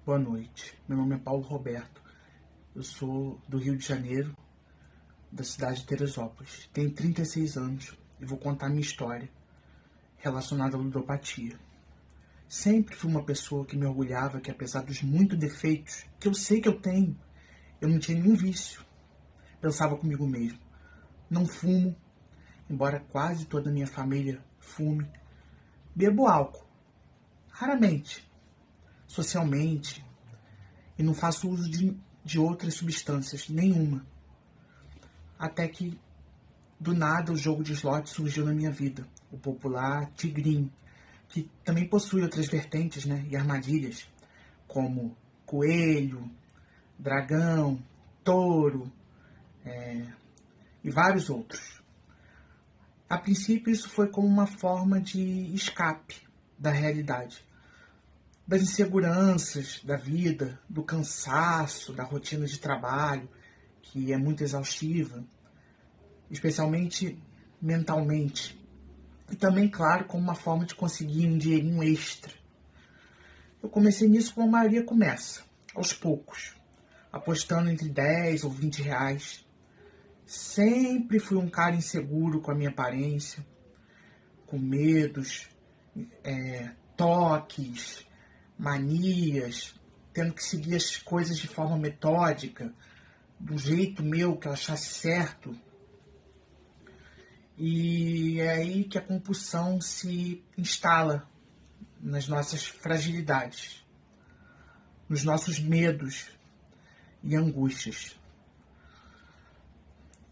Boa noite, meu nome é Paulo Roberto, eu sou do Rio de Janeiro, da cidade de Teresópolis. Tenho 36 anos e vou contar minha história relacionada à ludopatia. Sempre fui uma pessoa que me orgulhava que, apesar dos muitos defeitos que eu sei que eu tenho, eu não tinha nenhum vício. Pensava comigo mesmo, não fumo, embora quase toda a minha família fume. Bebo álcool, raramente, socialmente, e não faço uso de outras substâncias, nenhuma. Até que, do nada, o jogo de slot surgiu na minha vida, o popular Tigrinho, que também possui outras vertentes, né, e armadilhas, como coelho, dragão, touro, e vários outros. A princípio, isso foi como uma forma de escape da realidade, das inseguranças da vida, do cansaço, da rotina de trabalho, que é muito exaustiva, especialmente mentalmente. E também, claro, como uma forma de conseguir um dinheirinho extra. Eu comecei nisso como a maioria começa, aos poucos, apostando entre 10 ou 20 reais. Sempre fui um cara inseguro com a minha aparência, com medos, toques, manias, tendo que seguir as coisas de forma metódica, do jeito meu que eu achasse certo. E é aí que a compulsão se instala nas nossas fragilidades, nos nossos medos e angústias.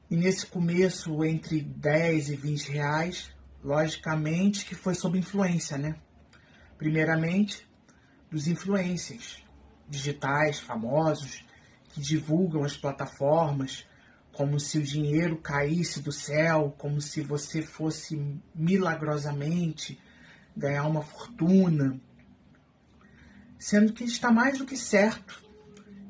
E nesse começo, entre 10 e 20 reais, logicamente que foi sob influência, né? Primeiramente, dos influencers digitais famosos que divulgam as plataformas como se o dinheiro caísse do céu, como se você fosse milagrosamente ganhar uma fortuna, sendo que está mais do que certo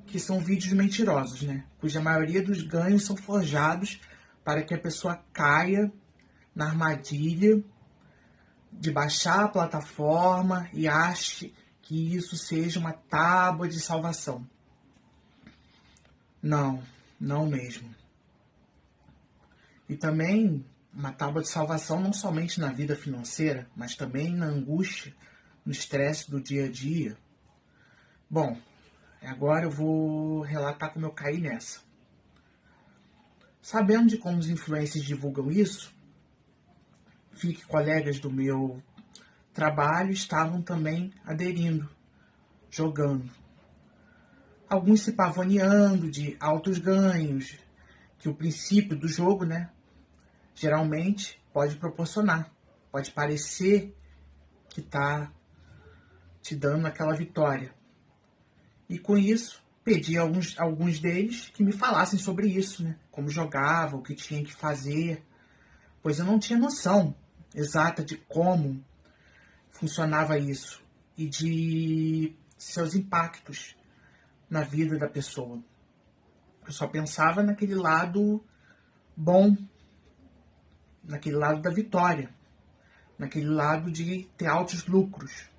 que são vídeos mentirosos, né? Cuja maioria dos ganhos são forjados para que a pessoa caia na armadilha de baixar a plataforma e ache que isso seja uma tábua de salvação. Não, não mesmo. E também uma tábua de salvação não somente na vida financeira, mas também na angústia, no estresse do dia a dia. Bom, agora eu vou relatar como eu caí nessa. Sabendo de como os influencers divulgam isso, vi que colegas do meu trabalho estavam também aderindo, jogando. Alguns se pavoneando de altos ganhos, que o princípio do jogo, né, geralmente pode proporcionar. Pode parecer que está te dando aquela vitória. E com isso, pedi a alguns deles que me falassem sobre isso, né? Como jogava, o que tinha que fazer, pois eu não tinha noção exata de como funcionava isso e de seus impactos na vida da pessoa. Eu só pensava naquele lado bom, naquele lado da vitória, naquele lado de ter altos lucros.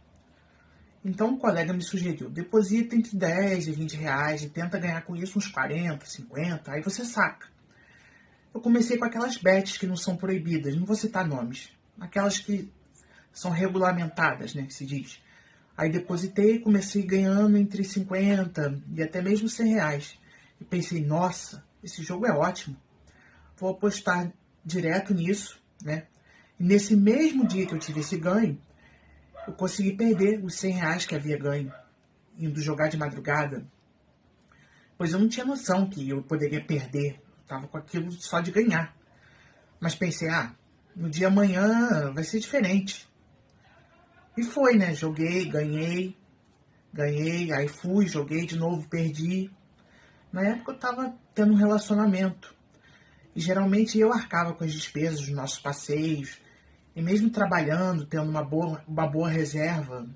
Então um colega me sugeriu, deposita entre 10 e 20 reais e tenta ganhar com isso uns 40, 50, aí você saca. Eu comecei com aquelas bets que não são proibidas, não vou citar nomes, aquelas que são regulamentadas, né, que se diz. Aí depositei e comecei ganhando entre 50 e até mesmo 100 reais. E pensei, nossa, esse jogo é ótimo, vou apostar direto nisso, né? E nesse mesmo dia que eu tive esse ganho, eu consegui perder os 100 reais que havia ganho, indo jogar de madrugada. Pois eu não tinha noção que eu poderia perder. Eu estava com aquilo só de ganhar. Mas pensei, no dia amanhã vai ser diferente. E foi, né? Joguei, ganhei, aí fui, joguei de novo, perdi. Na época eu estava tendo um relacionamento. E geralmente eu arcava com as despesas dos nossos passeios. E mesmo trabalhando, tendo uma boa reserva,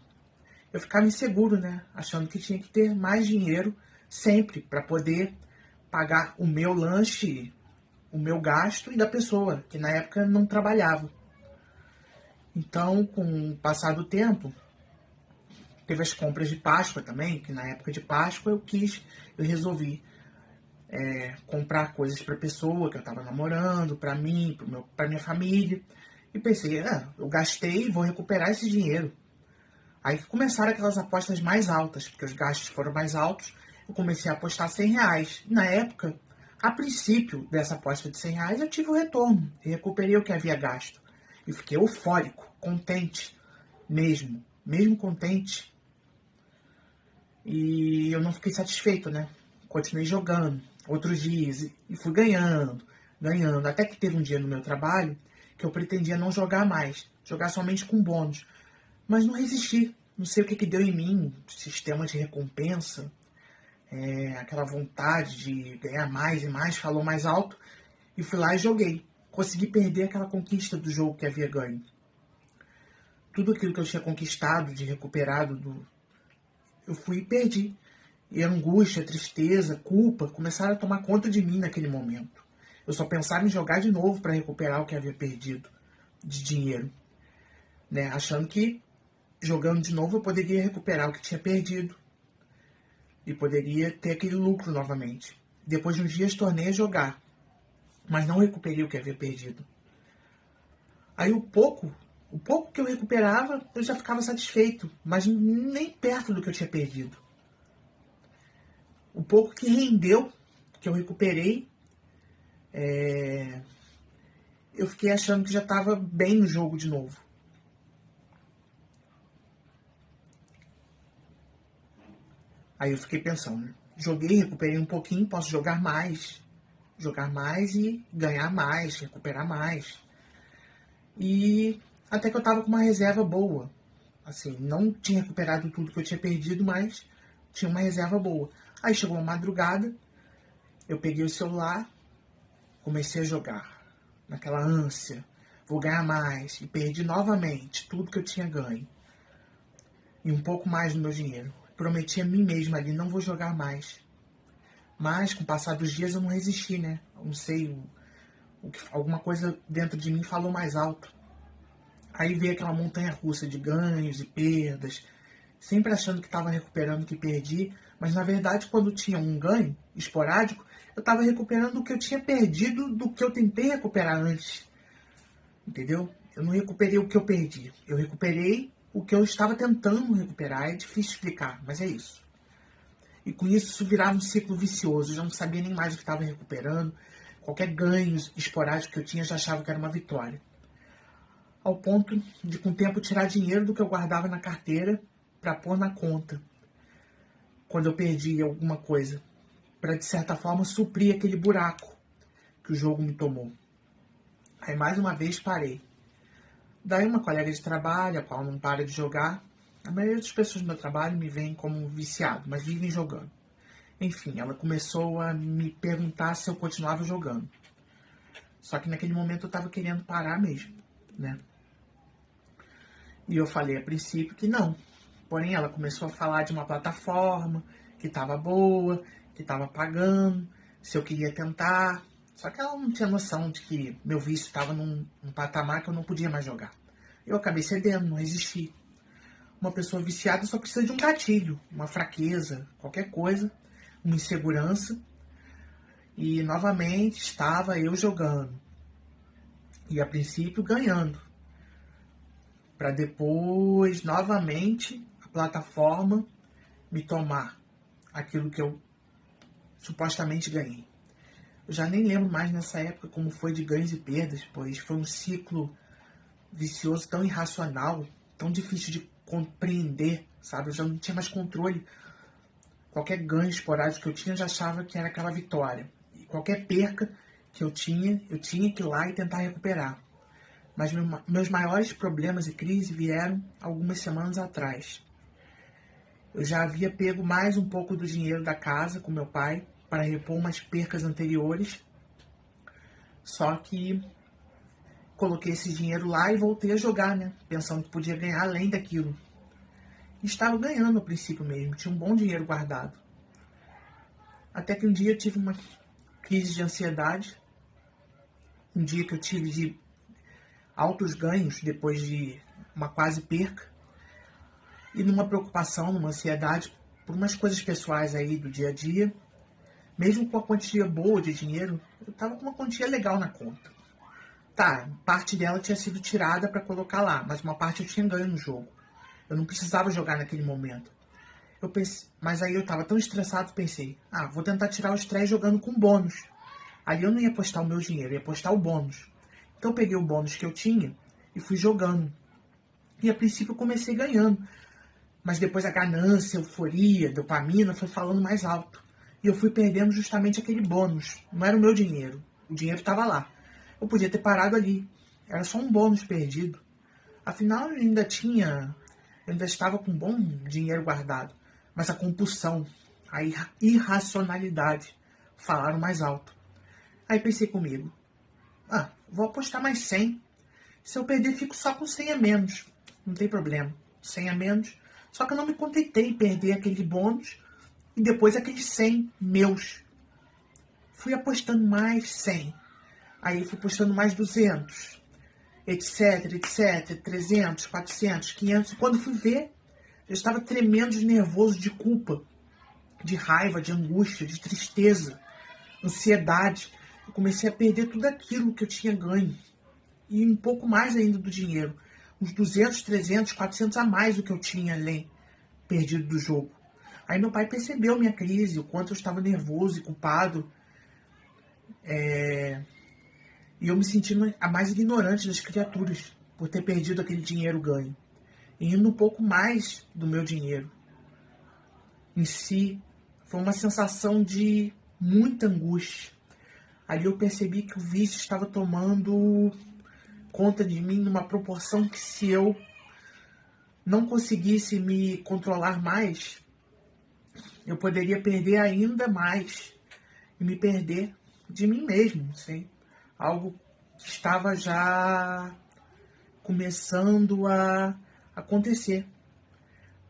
eu ficava inseguro, né? Achando que tinha que ter mais dinheiro sempre para poder pagar o meu lanche, o meu gasto e da pessoa, que na época não trabalhava. Então, com o passar do tempo, Teve as compras de Páscoa também, que na época de Páscoa eu resolvi comprar coisas para a pessoa que eu estava namorando, para mim, para minha família. E pensei, eu gastei e vou recuperar esse dinheiro. Aí começaram aquelas apostas mais altas, porque os gastos foram mais altos. Eu comecei a apostar R$ 100. Na época, a princípio dessa aposta de R$ 100, eu tive o retorno. E recuperei o que havia gasto. E fiquei eufórico, contente, mesmo contente. E eu não fiquei satisfeito, né? Continuei jogando outros dias e fui ganhando. Até que teve um dia no meu trabalho que eu pretendia não jogar mais, jogar somente com bônus. Mas não resisti. Não sei o que deu em mim, sistema de recompensa, aquela vontade de ganhar mais e mais, falou mais alto, e fui lá e joguei. Consegui perder aquela conquista do jogo que havia ganho. Tudo aquilo que eu tinha conquistado, de recuperado, eu fui e perdi. E a angústia, a tristeza, a culpa começaram a tomar conta de mim naquele momento. Eu só pensava em jogar de novo para recuperar o que havia perdido de dinheiro, né? Achando que jogando de novo eu poderia recuperar o que tinha perdido e poderia ter aquele lucro novamente. Depois de uns dias tornei a jogar, mas não recuperei o que havia perdido. Aí o pouco que eu recuperava, eu já ficava satisfeito, mas nem perto do que eu tinha perdido. O pouco que rendeu, que eu recuperei, eu fiquei achando que já estava bem no jogo de novo. Aí eu fiquei pensando, joguei, recuperei um pouquinho, posso jogar mais e ganhar mais, recuperar mais. E até que eu estava com uma reserva boa. Assim, não tinha recuperado tudo que eu tinha perdido, mas tinha uma reserva boa. Aí chegou uma madrugada, eu peguei o celular, comecei a jogar. Naquela ânsia, vou ganhar mais. E perdi novamente tudo que eu tinha ganho. E um pouco mais do meu dinheiro. Prometi a mim mesma ali, não vou jogar mais. Mas, com o passar dos dias, eu não resisti, né? Eu não sei, alguma coisa dentro de mim falou mais alto. Aí veio aquela montanha russa de ganhos e perdas, sempre achando que estava recuperando o que perdi, mas na verdade, quando tinha um ganho esporádico, eu estava recuperando o que eu tinha perdido do que eu tentei recuperar antes. Entendeu? Eu não recuperei o que eu perdi, eu recuperei o que eu estava tentando recuperar. É difícil explicar, mas é isso. E com isso virava um ciclo vicioso. Eu já não sabia nem mais o que estava recuperando. Qualquer ganho esporádico que eu tinha, já achava que era uma vitória. Ao ponto de, com o tempo, tirar dinheiro do que eu guardava na carteira para pôr na conta. Quando eu perdi alguma coisa. Para, de certa forma, suprir aquele buraco que o jogo me tomou. Aí, mais uma vez, parei. Daí, uma colega de trabalho, a qual não para de jogar. A maioria das pessoas do meu trabalho me veem como viciado, mas vivem jogando. Enfim, ela começou a me perguntar se eu continuava jogando. Só que naquele momento eu estava querendo parar mesmo, né? E eu falei a princípio que não. Porém, ela começou a falar de uma plataforma que estava boa, que estava pagando, se eu queria tentar. Só que ela não tinha noção de que meu vício estava num patamar que eu não podia mais jogar. Eu acabei cedendo, não resisti. Uma pessoa viciada só precisa de um gatilho, uma fraqueza, qualquer coisa, uma insegurança. E novamente estava eu jogando. E a princípio ganhando. Para depois, novamente, a plataforma me tomar aquilo que eu supostamente ganhei. Eu já nem lembro mais nessa época como foi de ganhos e perdas, pois foi um ciclo vicioso tão irracional, tão difícil de compreender, sabe? Eu já não tinha mais controle. Qualquer ganho esporádico que eu tinha, eu já achava que era aquela vitória. E qualquer perca que eu tinha que ir lá e tentar recuperar. Mas meus maiores problemas e crises vieram algumas semanas atrás. Eu já havia pego mais um pouco do dinheiro da casa com meu pai para repor umas percas anteriores. Só que coloquei esse dinheiro lá e voltei a jogar, né? Pensando que podia ganhar além daquilo. E estava ganhando no princípio mesmo, tinha um bom dinheiro guardado. Até que um dia eu tive uma crise de ansiedade. Um dia que eu tive de altos ganhos depois de uma quase perca. e numa preocupação, numa ansiedade por umas coisas pessoais aí do dia a dia. Mesmo com a quantia boa de dinheiro, eu tava com uma quantia legal na conta. Tá, parte dela tinha sido tirada para colocar lá, mas uma parte eu tinha ganho no jogo. Eu não precisava jogar naquele momento. Eu pensei, mas aí eu tava tão estressado, pensei, vou tentar tirar o estresse jogando com bônus. Ali eu não ia apostar o meu dinheiro, ia apostar o bônus. Então eu peguei o bônus que eu tinha e fui jogando. E a princípio eu comecei ganhando, mas depois a ganância, a euforia, a dopamina foi falando mais alto. E eu fui perdendo justamente aquele bônus. Não era o meu dinheiro, o dinheiro estava lá. Eu podia ter parado ali, era só um bônus perdido. Afinal eu ainda estava com um bom dinheiro guardado. Mas a compulsão, a irracionalidade falaram mais alto. Aí pensei comigo, vou apostar mais 100. Se eu perder, fico só com 100 a menos. Não tem problema, 100 a menos. Só que eu não me contentei em perder aquele bônus e depois aqueles 100 meus. Fui apostando mais 100. Aí fui apostando mais 200, etc, 300, 400, 500. E quando fui ver, eu estava tremendo de nervoso, de culpa, de raiva, de angústia, de tristeza, ansiedade. Eu comecei a perder tudo aquilo que eu tinha ganho. E um pouco mais ainda do dinheiro. Uns 200, 300, 400 a mais do que eu tinha além perdido do jogo. Aí meu pai percebeu minha crise, o quanto eu estava nervoso e culpado. E eu me sentindo a mais ignorante das criaturas por ter perdido aquele dinheiro ganho. E indo um pouco mais do meu dinheiro. Em si, foi uma sensação de muita angústia. Ali eu percebi que o vício estava tomando conta de mim numa proporção que, se eu não conseguisse me controlar mais, eu poderia perder ainda mais e me perder de mim mesmo, assim. Algo que estava já começando a acontecer.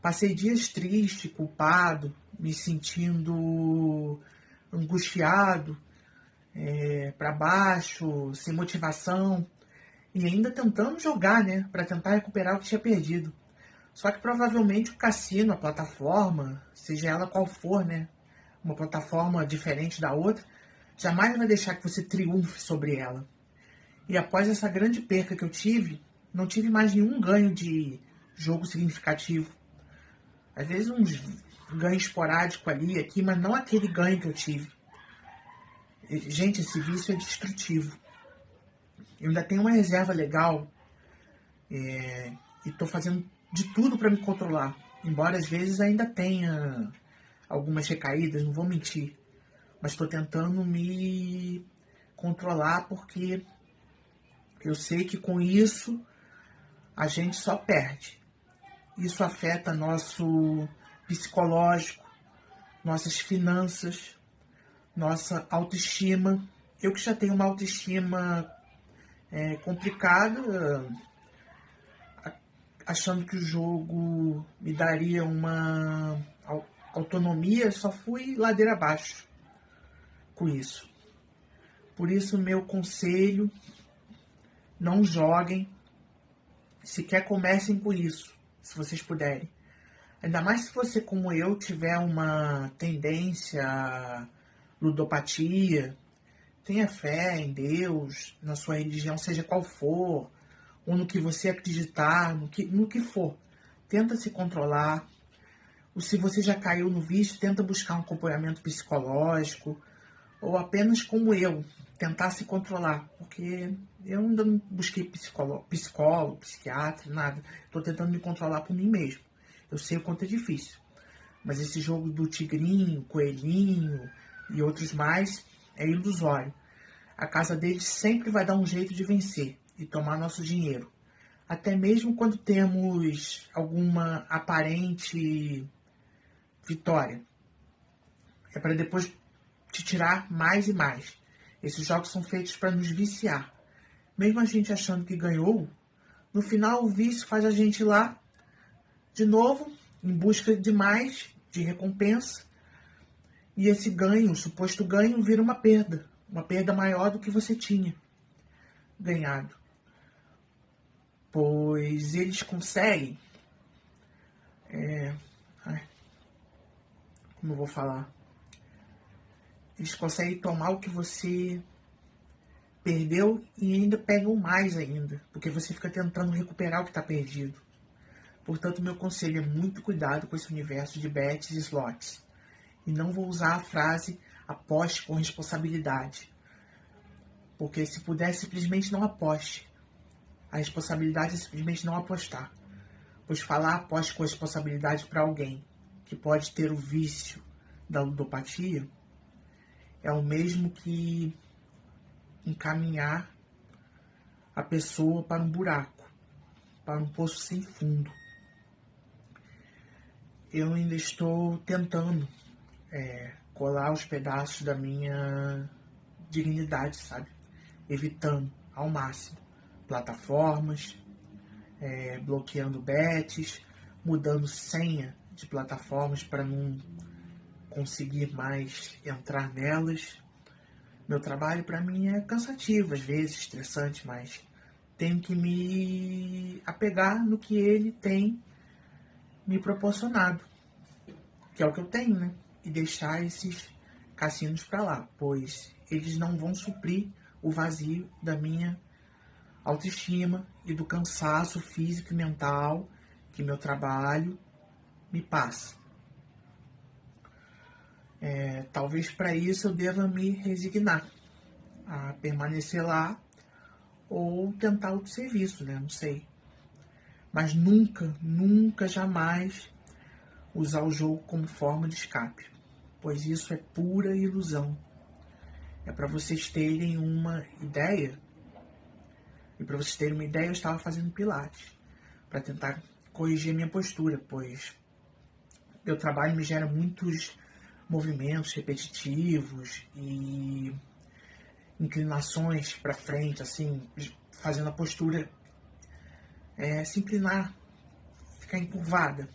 Passei dias triste, culpado, me sentindo angustiado, para baixo, sem motivação, e ainda tentando jogar, né, para tentar recuperar o que tinha perdido. Só que provavelmente o cassino, a plataforma, seja ela qual for, né, uma plataforma diferente da outra, jamais vai deixar que você triunfe sobre ela. E após essa grande perca que eu tive, não tive mais nenhum ganho de jogo significativo. Às vezes uns ganhos esporádicos ali, aqui, mas não aquele ganho que eu tive. Gente, esse vício é destrutivo. Eu ainda tenho uma reserva legal e estou fazendo de tudo para me controlar. Embora às vezes ainda tenha algumas recaídas, não vou mentir. Mas estou tentando me controlar porque eu sei que com isso a gente só perde. Isso afeta nosso psicológico, nossas finanças, nossa autoestima. Eu que já tenho uma autoestima complicada, achando que o jogo me daria uma autonomia, só fui ladeira abaixo com isso. Por isso, meu conselho, não joguem, sequer comecem com isso, se vocês puderem. Ainda mais se você, como eu, tiver uma tendência à ludopatia, tenha fé em Deus, na sua religião, seja qual for, ou no que você acreditar, no que for. Tenta se controlar. Ou se você já caiu no vício, tenta buscar um acompanhamento psicológico, ou apenas como eu, tentar se controlar. Porque eu ainda não busquei psicólogo, psiquiatra, nada. Estou tentando me controlar por mim mesmo. Eu sei o quanto é difícil. Mas esse jogo do tigrinho, coelhinho e outros mais é ilusório. A casa deles sempre vai dar um jeito de vencer e tomar nosso dinheiro. Até mesmo quando temos alguma aparente vitória. É para depois te tirar mais e mais. Esses jogos são feitos para nos viciar. Mesmo a gente achando que ganhou, no final o vício faz a gente ir lá de novo, em busca de mais, de recompensa. E esse ganho, o suposto ganho, vira uma perda maior do que você tinha ganhado. Pois eles conseguem Como eu vou falar? Eles conseguem tomar o que você perdeu e ainda pegam mais ainda, porque você fica tentando recuperar o que está perdido. Portanto, meu conselho é muito cuidado com esse universo de bets e slots. E não vou usar a frase aposte com responsabilidade. Porque se puder, simplesmente não aposte. A responsabilidade é simplesmente não apostar. Pois falar aposte com responsabilidade para alguém que pode ter o vício da ludopatia é o mesmo que encaminhar a pessoa para um buraco, para um poço sem fundo. Eu ainda estou tentando colar os pedaços da minha dignidade, sabe? Evitando ao máximo plataformas, bloqueando bets, mudando senha de plataformas para não conseguir mais entrar nelas. Meu trabalho para mim é cansativo, às vezes estressante, mas tenho que me apegar no que ele tem me proporcionado, que é o que eu tenho, né? E deixar esses cassinos para lá, pois eles não vão suprir o vazio da minha autoestima e do cansaço físico e mental que meu trabalho me passa. Talvez para isso eu deva me resignar a permanecer lá ou tentar outro serviço, né? Não sei. Mas nunca, nunca, jamais usar o jogo como forma de escape, pois isso é pura ilusão. É para vocês terem uma ideia. E para vocês terem uma ideia, eu estava fazendo pilates para tentar corrigir a minha postura, pois meu trabalho me gera muitos movimentos repetitivos e inclinações para frente, assim, fazendo a postura se inclinar, ficar encurvada.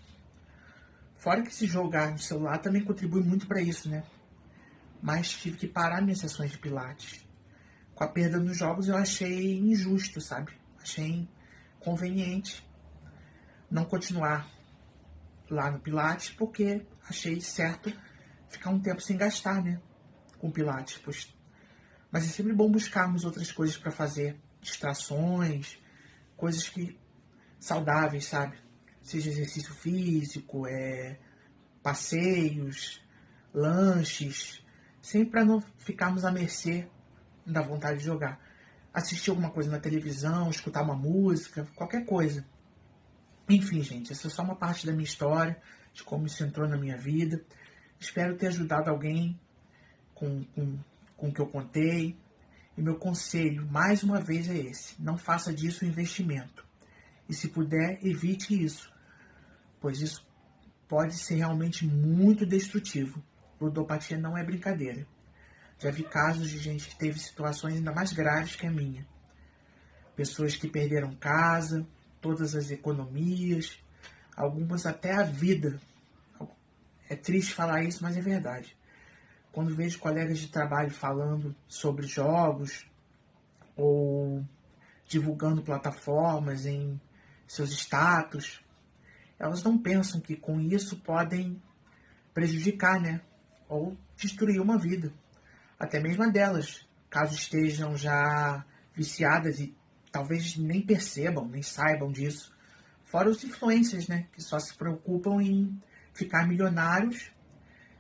Fora que se jogar no celular também contribui muito para isso, né? Mas tive que parar minhas sessões de pilates. Com a perda nos jogos eu achei injusto, sabe? Achei inconveniente não continuar lá no pilates, porque achei certo ficar um tempo sem gastar, né? Com pilates. Mas é sempre bom buscarmos outras coisas para fazer. Distrações, coisas saudáveis, sabe? Seja exercício físico, passeios, lanches, sempre para não ficarmos à mercê da vontade de jogar. Assistir alguma coisa na televisão, escutar uma música, qualquer coisa. Enfim, gente, essa é só uma parte da minha história, de como isso entrou na minha vida. Espero ter ajudado alguém com o que eu contei. E meu conselho, mais uma vez, é esse: não faça disso um investimento. E se puder, evite isso, pois isso pode ser realmente muito destrutivo. Ludopatia não é brincadeira. Já vi casos de gente que teve situações ainda mais graves que a minha. Pessoas que perderam casa, todas as economias, algumas até a vida. É triste falar isso, mas é verdade. Quando vejo colegas de trabalho falando sobre jogos ou divulgando plataformas em seus status, elas não pensam que com isso podem prejudicar, né? Ou destruir uma vida. Até mesmo a delas, caso estejam já viciadas e talvez nem percebam, nem saibam disso. Fora os influencers, né? Que só se preocupam em ficar milionários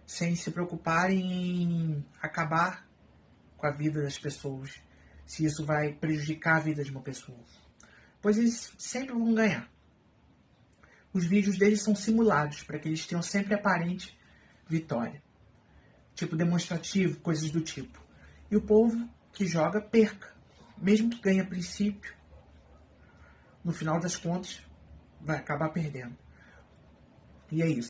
sem se preocuparem em acabar com a vida das pessoas, se isso vai prejudicar a vida de uma pessoa. Pois eles sempre vão ganhar. Os vídeos deles são simulados para que eles tenham sempre aparente vitória. Tipo demonstrativo, coisas do tipo. E o povo que joga perca. Mesmo que ganhe a princípio, no final das contas, vai acabar perdendo. E é isso.